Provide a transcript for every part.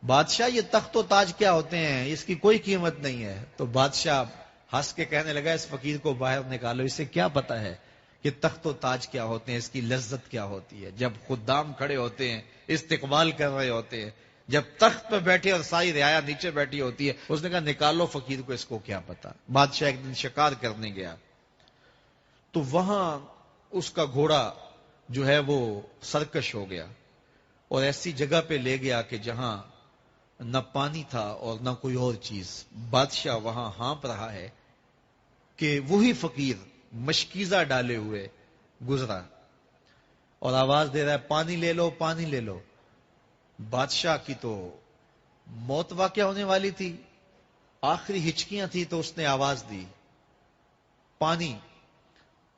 بادشاہ یہ تخت و تاج کیا ہوتے ہیں، اس کی کوئی قیمت نہیں ہے۔ تو بادشاہ ہنس کے کہنے لگا اس فقیر کو باہر نکالو، اسے کیا پتا ہے کہ تخت و تاج کیا ہوتے ہیں، اس کی لذت کیا ہوتی ہے۔ جب خدام کھڑے ہوتے ہیں، استقبال کر رہے ہوتے ہیں، جب تخت پہ بیٹھے اور ساری رعایا نیچے بیٹھی ہوتی ہے، اس نے کہا نکالو فقیر کو، اس کو کیا پتا۔ بادشاہ ایک دن شکار کرنے گیا تو وہاں اس کا گھوڑا جو ہے وہ سرکش ہو گیا اور ایسی جگہ پہ لے گیا کہ جہاں نہ پانی تھا اور نہ کوئی اور چیز۔ بادشاہ وہاں ہانپ رہا ہے کہ وہی فقیر مشکیزہ ڈالے ہوئے گزرا اور آواز دے رہا ہے پانی لے لو، پانی لے لو۔ بادشاہ کی تو موت واقع ہونے والی تھی، آخری ہچکیاں تھی، تو اس نے آواز دی پانی۔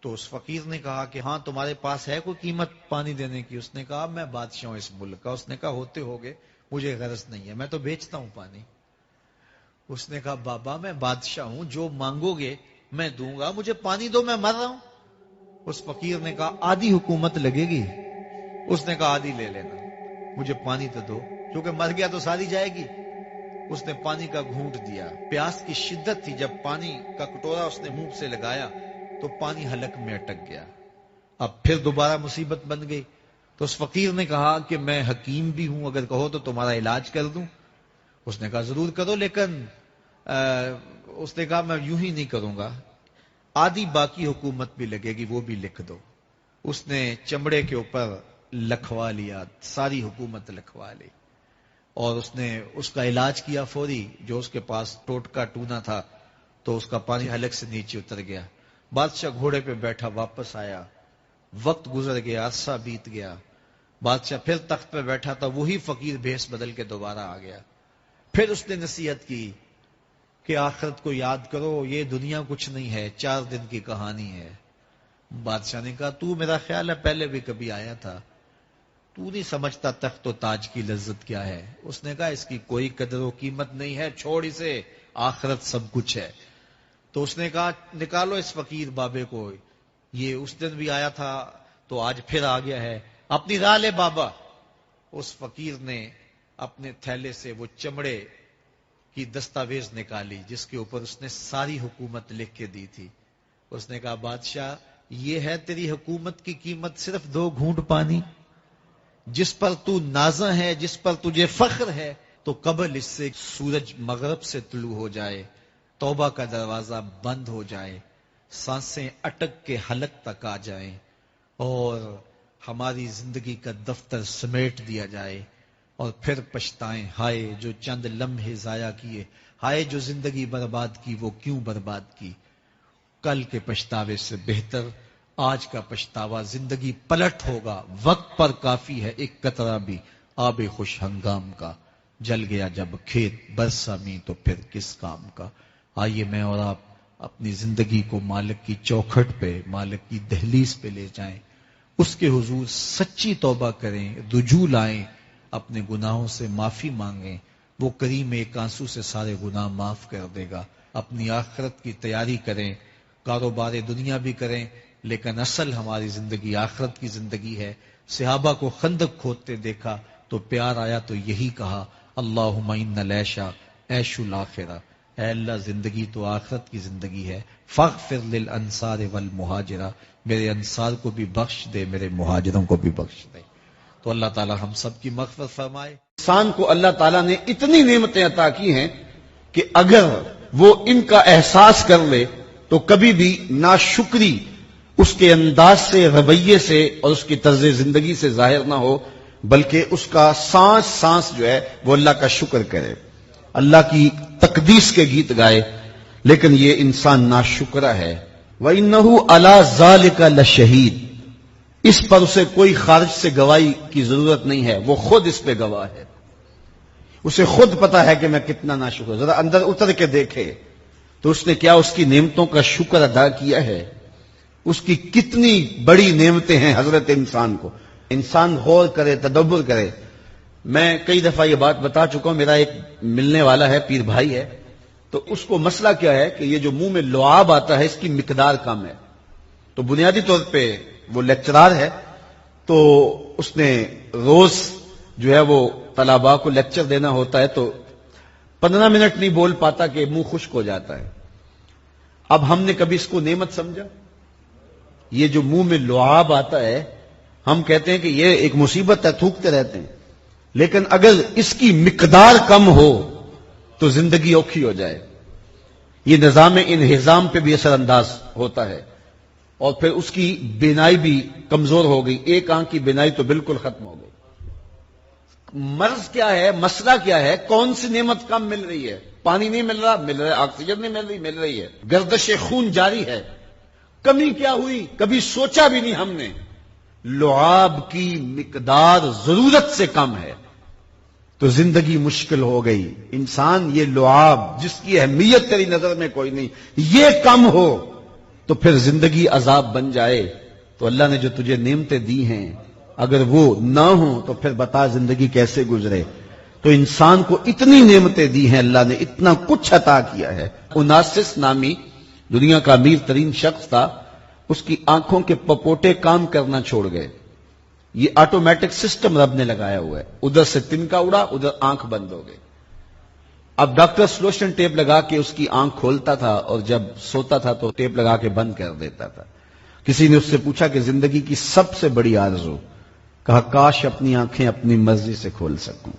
تو اس فقیر نے کہا کہ ہاں تمہارے پاس ہے کوئی قیمت پانی دینے کی؟ اس نے کہا میں بادشاہ ہوں اس ملک کا۔ اس نے کہا ہوتے ہوگے، مجھے غرض نہیں ہے، میں تو بیچتا ہوں پانی۔ اس نے کہا بابا میں بادشاہ ہوں، جو مانگو گے میں دوں گا، مجھے پانی دو، میں مر رہا ہوں۔ اس فقیر نے کہا آدھی حکومت لگے گی۔ اس نے کہا آدھی لے لینا، مجھے پانی تو دو، کیونکہ مر گیا تو ساری جائے گی۔ اس نے پانی کا گھونٹ دیا، پیاس کی شدت تھی، جب پانی کا کٹورا اس نے منہ سے لگایا تو پانی حلق میں اٹک گیا۔ اب پھر دوبارہ مصیبت بن گئی تو اس فقیر نے کہا کہ میں حکیم بھی ہوں، اگر کہو تو تمہارا علاج کر دوں۔ اس نے کہا ضرور کرو، لیکن اس نے کہا میں یوں ہی نہیں کروں گا، آدھی باقی حکومت بھی لگے گی، وہ بھی لکھ دو۔ اس نے چمڑے کے اوپر لکھوا لیا، ساری حکومت لکھوا لی اور اس نے اس کا علاج کیا فوری۔ جو اس کے پاس ٹوٹکا ٹونا تھا تو اس کا پانی حلق سے نیچے اتر گیا۔ بادشاہ گھوڑے پہ بیٹھا واپس آیا، وقت گزر گیا، عرصہ بیت گیا۔ بادشاہ پھر تخت پہ بیٹھا تھا، وہی فقیر بھیس بدل کے دوبارہ آ گیا۔ پھر اس نے نصیحت کی کہ آخرت کو یاد کرو، یہ دنیا کچھ نہیں ہے، 4 دن کی کہانی ہے۔ بادشاہ نے کہا تو میرا خیال ہے پہلے بھی کبھی آیا تھا، تو نہیں سمجھتا تخت و تاج کی لذت کیا ہے۔ اس نے کہا اس کی کوئی قدر و قیمت نہیں ہے، چھوڑ اسے، آخرت سب کچھ ہے۔ تو اس نے کہا نکالو اس فقیر بابے کو، یہ اس دن بھی آیا تھا تو آج پھر آ گیا ہے، اپنی راہ لے بابا۔ اس فقیر نے اپنے تھیلے سے وہ چمڑے کی دستاویز نکالی جس کے اوپر اس نے ساری حکومت لکھ کے دی تھی۔ اس نے کہا بادشاہ یہ ہے تیری حکومت کی قیمت، صرف 2 گھونٹ پانی، جس پر تو نازاں ہے، جس پر تجھے فخر ہے، تو قبل اس سے سورج مغرب سے طلوع ہو جائے، توبہ کا دروازہ بند ہو جائے، سانسیں اٹک کے حلق تک آ جائیں اور ہماری زندگی کا دفتر سمیٹ دیا جائے، اور پھر پچھتائیں ہائے جو چند لمحے ضائع کیے، ہائے جو زندگی برباد کی وہ کیوں برباد کی۔ کل کے پچھتاوے سے بہتر آج کا پچھتاوا، زندگی پلٹ ہوگا، وقت پر کافی ہے ایک قطرہ بھی آب خوش ہنگام کا، جل گیا جب کھیت برسا می تو پھر کس کام کا۔ آئیے میں اور آپ اپنی زندگی کو مالک کی چوکھٹ پہ، مالک کی دہلیز پہ لے جائیں، اس کے حضور سچی توبہ کریں، رجوع لائیں، اپنے گناہوں سے معافی مانگیں، وہ کریم ایک آنسو سے سارے گناہ معاف کر دے گا۔ اپنی آخرت کی تیاری کریں، کاروبار دنیا بھی کریں، لیکن اصل ہماری زندگی آخرت کی زندگی ہے۔ صحابہ کو خندق کھودتے دیکھا تو پیار آیا تو یہی کہا اللہم ان العیش عیش الآخرہ، اے اللہ زندگی تو آخرت کی زندگی ہے، فاغفر للانصار والمہاجرہ، میرے انصار کو بھی بخش دے، میرے مہاجروں کو بھی بخش دے۔ تو اللہ تعالی ہم سب کی مغفرت فرمائے۔ انسان کو اللہ تعالیٰ نے اتنی نعمتیں عطا کی ہیں کہ اگر وہ ان کا احساس کر لے تو کبھی بھی ناشکری اس کے انداز سے، رویے سے اور اس کی طرز زندگی سے ظاہر نہ ہو، بلکہ اس کا سانس سانس جو ہے وہ اللہ کا شکر کرے، اللہ کی تقدیس کے گیت گائے۔ لیکن یہ انسان ناشکرا ہے۔ وَإِنَّهُ عَلَى ذَلِكَ لَشَهِيدٌ، اس پر اسے کوئی خارج سے گواہی کی ضرورت نہیں ہے، وہ خود اس پہ گواہ ہے، اسے خود پتا ہے کہ میں کتنا ناشکر۔ ذرا اندر اتر کے دیکھے تو اس نے کیا اس کی نعمتوں کا شکر ادا کیا ہے؟ اس کی کتنی بڑی نعمتیں ہیں حضرت انسان کو۔ انسان غور کرے، تدبر کرے۔ میں کئی دفعہ یہ بات بتا چکا ہوں، میرا ایک ملنے والا ہے، پیر بھائی ہے، تو اس کو مسئلہ کیا ہے کہ یہ جو منہ میں لعاب آتا ہے اس کی مقدار کم ہے۔ تو بنیادی طور پہ وہ لیکچرار ہے، تو اس نے روز جو ہے وہ طلباء کو لیکچر دینا ہوتا ہے تو 15 منٹ نہیں بول پاتا کہ منہ خشک ہو جاتا ہے. اب ہم نے کبھی اس کو نعمت سمجھا؟ یہ جو منہ میں لعاب آتا ہے، ہم کہتے ہیں کہ یہ ایک مصیبت ہے، تھوکتے رہتے ہیں. لیکن اگر اس کی مقدار کم ہو تو زندگی اوکھی ہو جائے. یہ نظام انہضام پہ بھی اثر انداز ہوتا ہے، اور پھر اس کی بینائی بھی کمزور ہو گئی. ایک آنکھ کی بینائی تو بالکل ختم ہو گئی. مرض کیا ہے؟ مسئلہ کیا ہے؟ کون سی نعمت کم مل رہی ہے؟ پانی نہیں مل رہا، مل رہا ہے. آکسیجن نہیں مل رہی ہے. گردش خون جاری ہے. کمی کیا ہوئی؟ کبھی سوچا بھی نہیں ہم نے. لعاب کی مقدار ضرورت سے کم ہے تو زندگی مشکل ہو گئی. انسان یہ لعاب جس کی اہمیت تیری نظر میں کوئی نہیں، یہ کم ہو تو پھر زندگی عذاب بن جائے. تو اللہ نے جو تجھے نعمتیں دی ہیں اگر وہ نہ ہوں تو پھر بتا زندگی کیسے گزرے. تو انسان کو اتنی نعمتیں دی ہیں اللہ نے، اتنا کچھ عطا کیا ہے. اوناسس نامی دنیا کا امیر ترین شخص تھا، اس کی آنکھوں کے پپوٹے کام کرنا چھوڑ گئے. یہ آٹومیٹک سسٹم رب نے لگایا ہوا ہے. ادھر سے تنکا اڑا، ادھر آنکھ بند ہو گئی. اب ڈاکٹر سلوشن ٹیپ لگا کے اس کی آنکھ کھولتا تھا اور جب سوتا تھا تو ٹیپ لگا کے بند کر دیتا تھا. کسی نے اس سے پوچھا کہ زندگی کی سب سے بڑی آرزو؟ کہا کاش اپنی آنکھیں اپنی مرضی سے کھول سکوں.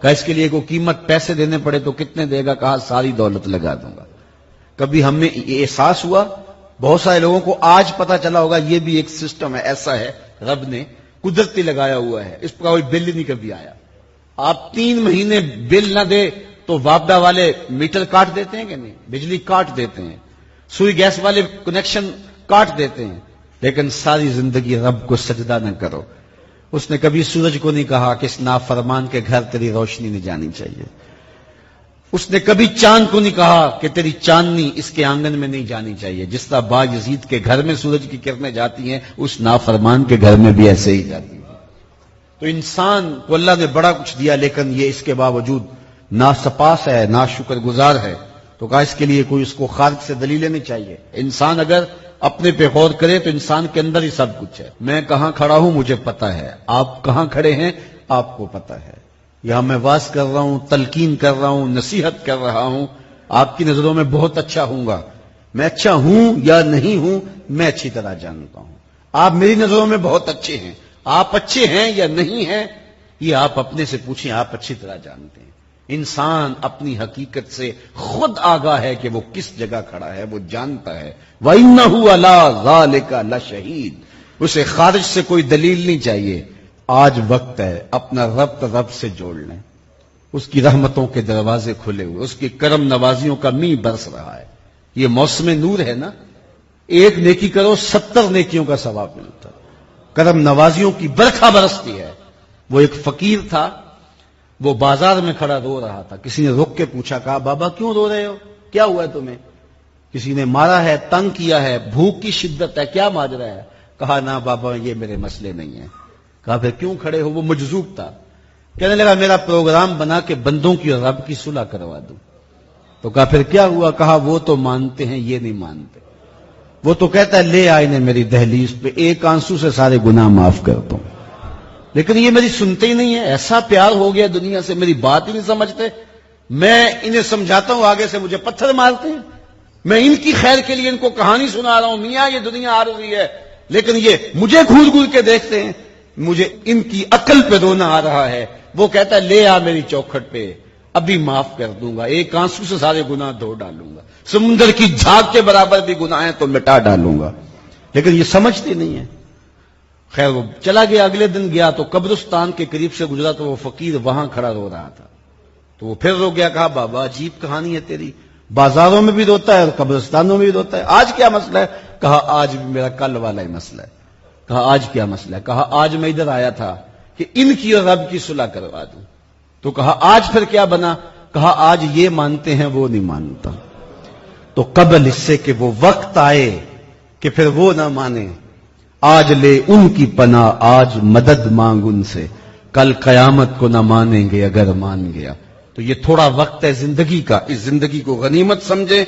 کہا اس کے لیے کوئی قیمت پیسے دینے پڑے تو کتنے دے گا؟ کہا ساری دولت لگا دوں گا. کبھی ہمیں یہ احساس ہوا؟ بہت سارے لوگوں کو آج پتا چلا ہوگا یہ بھی ایک سسٹم ہے، ایسا ہے رب نے قدرتی لگایا ہوا ہے. اس پر کوئی بل ہی نہیں کبھی آیا. آپ 3 مہینے بل نہ دے تو وابڈا والے میٹر کاٹ دیتے ہیں کہ نہیں؟ بجلی کاٹ دیتے ہیں، سوئی گیس والے کنیکشن کاٹ دیتے ہیں. لیکن ساری زندگی رب کو سجدہ نہ کرو. اس نے کبھی سورج کو نہیں کہا کہ اس نافرمان کے گھر تیری روشنی نہیں جانی چاہیے. اس نے کبھی چاند کو نہیں کہا کہ تیری چاندنی اس کے آنگن میں نہیں جانی چاہیے. جس طرح با یزید کے گھر میں سورج کی کرنیں جاتی ہیں، اس نافرمان کے گھر میں بھی ایسے ہی جاتی ہیں. تو انسان کو اللہ نے بڑا کچھ دیا، لیکن یہ اس کے باوجود ناسپاس ہے، ناشکر گزار ہے. تو کہا اس کے لیے کوئی اس کو خارج سے دلیل نہیں چاہیے. انسان اگر اپنے پہ غور کرے تو انسان کے اندر ہی سب کچھ ہے. میں کہاں کھڑا ہوں مجھے پتا ہے، آپ کہاں کھڑے ہیں آپ کو پتا ہے. یہاں میں واز کر رہا ہوں، تلقین کر رہا ہوں، نصیحت کر رہا ہوں، آپ کی نظروں میں بہت اچھا ہوں گا. میں اچھا ہوں یا نہیں ہوں میں اچھی طرح جانتا ہوں. آپ میری نظروں میں بہت اچھے ہیں، آپ اچھے ہیں یا نہیں ہیں یہ آپ اپنے سے پوچھیں، آپ اچھی طرح جانتے ہیں. انسان اپنی حقیقت سے خود آگاہ ہے کہ وہ کس جگہ کھڑا ہے، وہ جانتا ہے. وَإِنَّهُ عَلَىٰ ذَلِكَ لَشَهِيدٌ. اسے خارج سے کوئی دلیل نہیں چاہیے. آج وقت ہے اپنا رب سے جوڑ لیں. اس کی رحمتوں کے دروازے کھلے ہوئے، اس کی کرم نوازیوں کا می برس رہا ہے. یہ موسم نور ہے نا، ایک نیکی کرو 70 نیکیوں کا ثواب ملتا. کرم نوازیوں کی برکھا برستی ہے. وہ ایک فقیر تھا، وہ بازار میں کھڑا رو رہا تھا. کسی نے رک کے پوچھا، کہا بابا کیوں رو رہے ہو، کیا ہوا ہے تمہیں؟ کسی نے مارا ہے، تنگ کیا ہے، بھوک کی شدت ہے، کیا ماجرا ہے؟ کہا نہ بابا یہ میرے مسئلے نہیں ہیں. کہا پھر کیوں کھڑے ہو؟ وہ مجذوب تھا. کہنے لگا میرا پروگرام بنا کہ بندوں کی اور رب کی صلح کروا دوں. تو کہا پھر کیا ہوا؟ کہا وہ تو مانتے ہیں یہ نہیں مانتے. وہ تو کہتا ہے لے آئے نے میری دہلیز پہ، ایک آنسو سے سارے گناہ معاف کر دوں، لیکن یہ میری سنتے ہی نہیں ہے. ایسا پیار ہو گیا دنیا سے، میری بات ہی نہیں سمجھتے. میں انہیں سمجھاتا ہوں، آگے سے مجھے پتھر مارتے ہیں. میں ان کی خیر کے لیے ان کو کہانی سنا رہا ہوں، میاں یہ دنیا عارضی ہے، لیکن یہ مجھے گھور گھور کے دیکھتے ہیں. مجھے ان کی عقل پہ رونا آ رہا ہے. وہ کہتا ہے لے آ میری چوکھٹ پہ، ابھی معاف کر دوں گا، ایک آنسو سے سارے گناہ دھو ڈالوں گا، سمندر کی جھاگ کے برابر بھی گناہ ہیں تو مٹا ڈالوں گا. لیکن یہ سمجھتے نہیں ہیں. خیر وہ چلا گیا. اگلے دن گیا تو قبرستان کے قریب سے گزرا تو وہ فقیر وہاں کھڑا رو رہا تھا. تو وہ پھر رو گیا. کہا بابا عجیب کہانی ہے تیری، بازاروں میں بھی روتا ہے اور قبرستانوں میں بھی روتا ہے، آج کیا مسئلہ ہے؟ کہا آج بھی میرا کل والا ہی مسئلہ ہے. کہا آج کیا مسئلہ ہے؟ کہا آج میں ادھر آیا تھا کہ ان کی اور رب کی صلح کروا دوں. تو کہا آج پھر کیا بنا؟ کہا آج یہ مانتے ہیں وہ نہیں مانتا. تو قبل اس سے کہ وہ وقت آئے کہ پھر وہ نہ مانے، آج لے ان کی پناہ، آج مدد مانگ ان سے، کل قیامت کو نہ مانیں گے اگر مان گیا. تو یہ تھوڑا وقت ہے زندگی کا، اس زندگی کو غنیمت سمجھیں